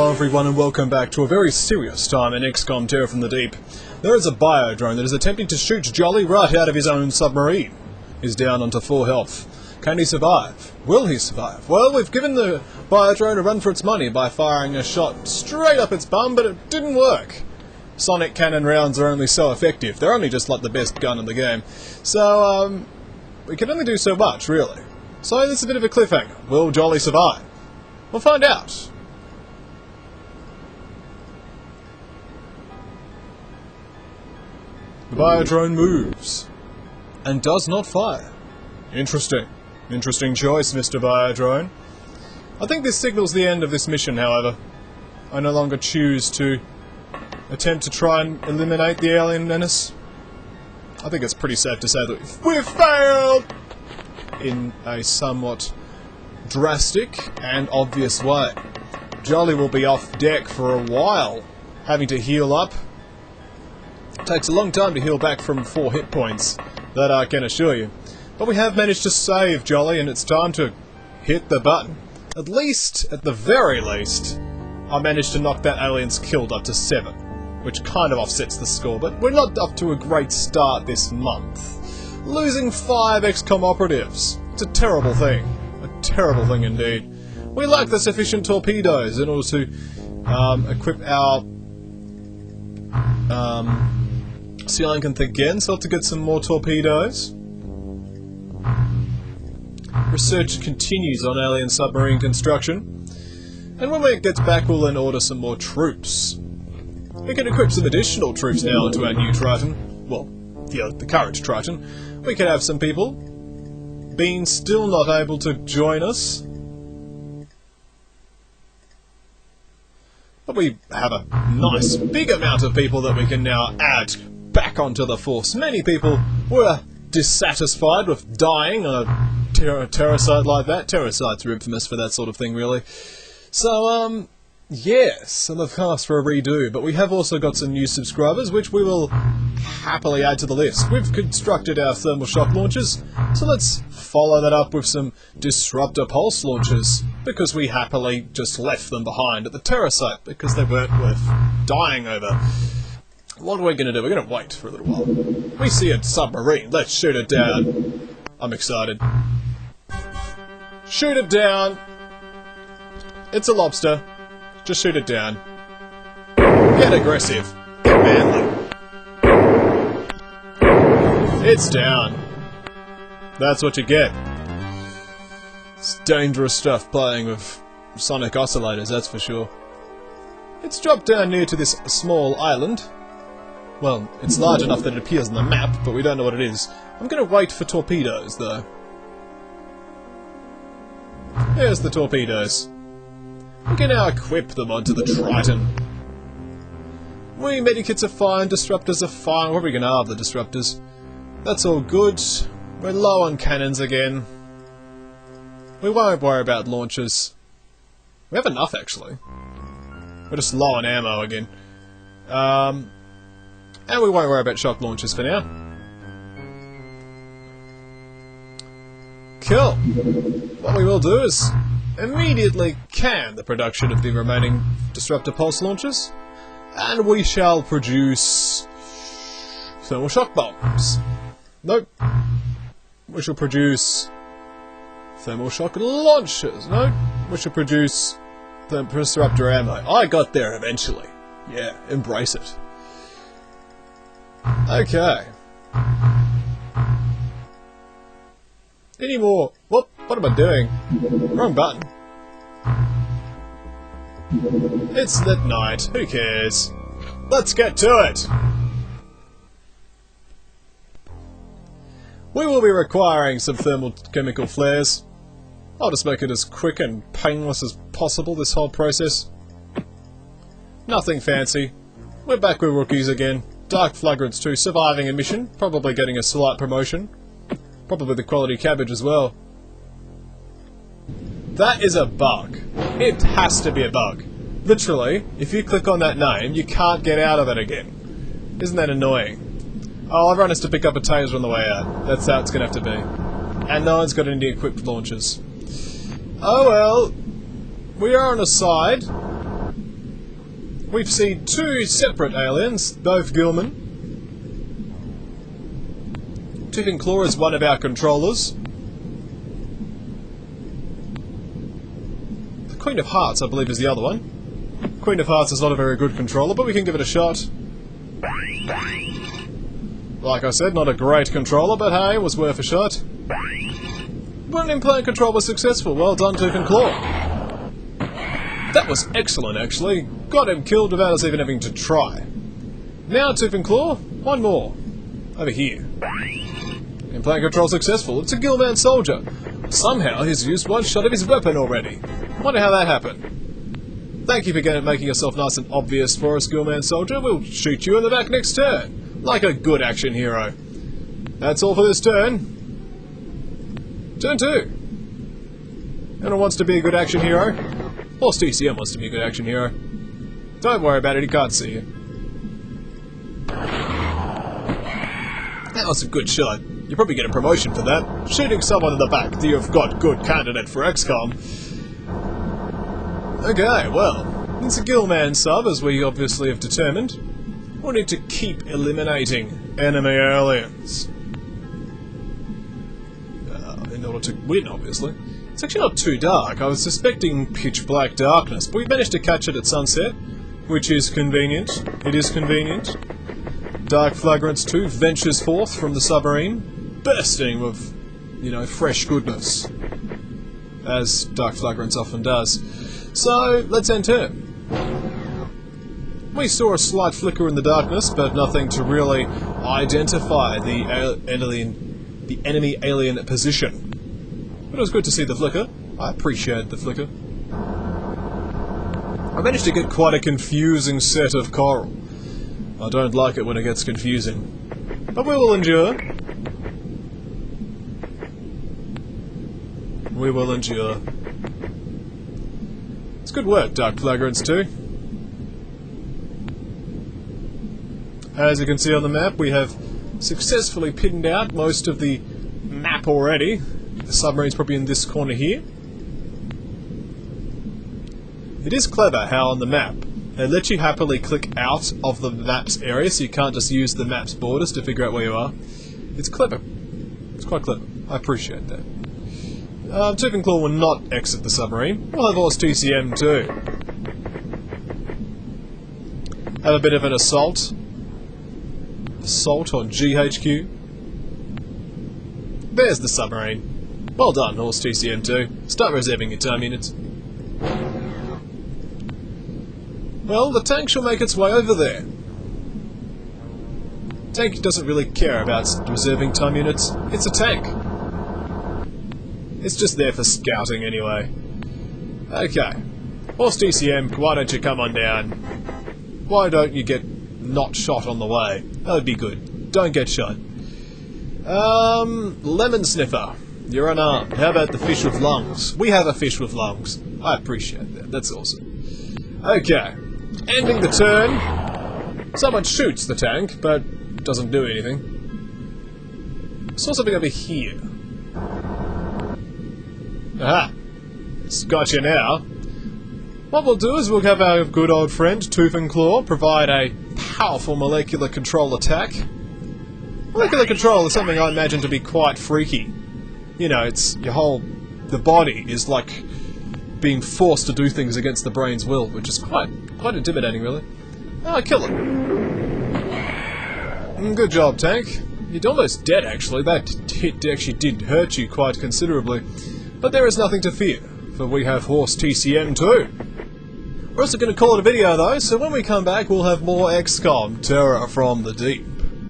Hello everyone and welcome back to a very serious time in XCOM Terror from the Deep. There is a biodrone that is attempting to shoot Jolly right out of his own submarine. He's down onto full health. Can he survive? Will he survive? Well, we've given the biodrone a run for its money by firing a shot straight up its bum, but it didn't work. Sonic cannon rounds are only so effective. They're only just like the best gun in the game. So, we can only do so much, really. So this is a bit of a cliffhanger. Will Jolly survive? We'll find out. The biodrone moves and does not fire. Interesting. Interesting choice, Mr. Biodrone. I think this signals the end of this mission, however. I no longer choose to attempt to try and eliminate the alien menace. I think it's pretty safe to say that we've failed in a somewhat drastic and obvious way. Jolly will be off deck for a while, having to heal up. It takes a long time to heal back from 4 hit points, that I can assure you. But we have managed to save Jolly, and it's time to hit the button. At least, at the very least, I managed to knock that alien's killed up to 7, which kind of offsets the score, but we're not up to a great start this month. Losing 5 XCOM operatives. It's a terrible thing. A terrible thing indeed. We lack the sufficient torpedoes in order to equip our see, I can think again, so I'll have to get some more torpedoes. Research continues on alien submarine construction. And when it gets back, we'll then order some more troops. We can equip some additional troops now into our new Triton. Well, the current Triton. We can have some people. Being still not able to join us. But we have a nice big amount of people that we can now add back onto the force. Many people were dissatisfied with dying on a terror site like that. Terror sites are infamous for that sort of thing, really. So, yes, and they've asked for a redo, but we have also got some new subscribers, which we will happily add to the list. We've constructed our thermal shock launchers, so let's follow that up with some disruptor pulse launchers, because we happily just left them behind at the terror site, because they weren't worth dying over. What are we going to do? We're going to wait for a little while. We see a submarine. Let's shoot it down. I'm excited. Shoot it down. It's a lobster. Just shoot it down. Get aggressive. Get manly. It's down. That's what you get. It's dangerous stuff playing with sonic oscillators, that's for sure. It's dropped down near to this small island. Well, it's large enough that it appears on the map, but we don't know what it is. I'm going to wait for torpedoes, though. There's the torpedoes. We can now equip them onto the Triton. Medikits are fine, disruptors are fine. What are we going to have, the disruptors? That's all good. We're low on cannons again. We won't worry about launchers. We have enough, actually. We're just low on ammo again. And we won't worry about shock launchers for now. Cool. What we will do is immediately can the production of the remaining disruptor pulse launchers, and we shall produce thermal shock bombs. Nope. We shall produce thermal shock launchers. Nope. We shall produce the disruptor ammo. I got there eventually. Yeah, embrace it. Okay. Any more? What am I doing? Wrong button. It's at night. Who cares? Let's get to it! We will be requiring some thermal chemical flares. I'll just make it as quick and painless as possible, this whole process. Nothing fancy. We're back with rookies again. Dark Flagrants 2, surviving a mission, probably getting a slight promotion. Probably the quality cabbage as well. That is a bug. It has to be a bug. Literally, if you click on that name, you can't get out of it again. Isn't that annoying? Oh, everyone has to pick up a taser on the way out. That's how it's going to have to be. And no one's got any equipped launchers. Oh well. We are on a side. We've seen two separate aliens, both Gilman. Tooth and Claw is one of our controllers. The Queen of Hearts, I believe, is the other one. Queen of Hearts is not a very good controller, but we can give it a shot. Like I said, not a great controller, but hey, it was worth a shot. One implant control was successful. Well done, Tooth and Claw. That was excellent, actually. Got him killed without us even having to try. Now, Tooth and Claw, one more. Over here. Implant control successful. It's a Gilman soldier. Somehow he's used one shot of his weapon already. Wonder how that happened. Thank you for making yourself nice and obvious for us, Gilman soldier. We'll shoot you in the back next turn. Like a good action hero. That's all for this turn. Turn 2. Anyone wants to be a good action hero? Horse TCM wants to be a good action hero. Don't worry about it, he can't see you. That was a good shot. You probably get a promotion for that. Shooting someone in the back, you've got good candidate for XCOM. Okay, well, it's a Gilman sub, as we obviously have determined. We'll need to keep eliminating enemy aliens. In order to win, obviously. It's actually not too dark. I was suspecting pitch black darkness, but we managed to catch it at sunset, which is convenient. It is convenient. Dark Flagrants 2 ventures forth from the submarine, bursting with, fresh goodness. As Dark Flagrants often does. So, let's end turn. We saw a slight flicker in the darkness, but nothing to really identify the enemy alien position. But it was good to see the flicker. I appreciate the flicker. I managed to get quite a confusing set of coral. I don't like it when it gets confusing. But we will endure. We will endure. It's good work, Dark Flagrants 2. As you can see on the map, we have successfully pinned out most of the map already. The submarine's probably in this corner here. It is clever how on the map they let you happily click out of the map's area, so you can't just use the map's borders to figure out where you are. It's clever. It's quite clever. I appreciate that. Tooth and Claw will not exit the submarine. We'll have Horse TCM too. Have a bit of an assault. Assault on GHQ. There's the submarine. Well done, Horse TCM 2. Start reserving your time units. Well, the tank shall make its way over there. Tank doesn't really care about reserving time units. It's a tank. It's just there for scouting anyway. Okay. Horse TCM, why don't you come on down? Why don't you get not shot on the way? That would be good. Don't get shot. Lemon Sniffer. You're unarmed. How about the fish with lungs? We have a fish with lungs. I appreciate that. That's awesome. Okay. Ending the turn. Someone shoots the tank, but doesn't do anything. Saw something over here. Aha! It's got you now. What we'll do is we'll have our good old friend, Tooth and Claw, provide a powerful molecular control attack. Molecular control is something I imagine to be quite freaky. It's the body is like being forced to do things against the brain's will, which is quite intimidating, really. Oh, kill it. Good job, tank. You're almost dead, actually. That hit actually did hurt you quite considerably. But there is nothing to fear, for we have Horse TCM too. We're also going to call it a video, though, so when we come back, we'll have more XCOM Terror from the Deep.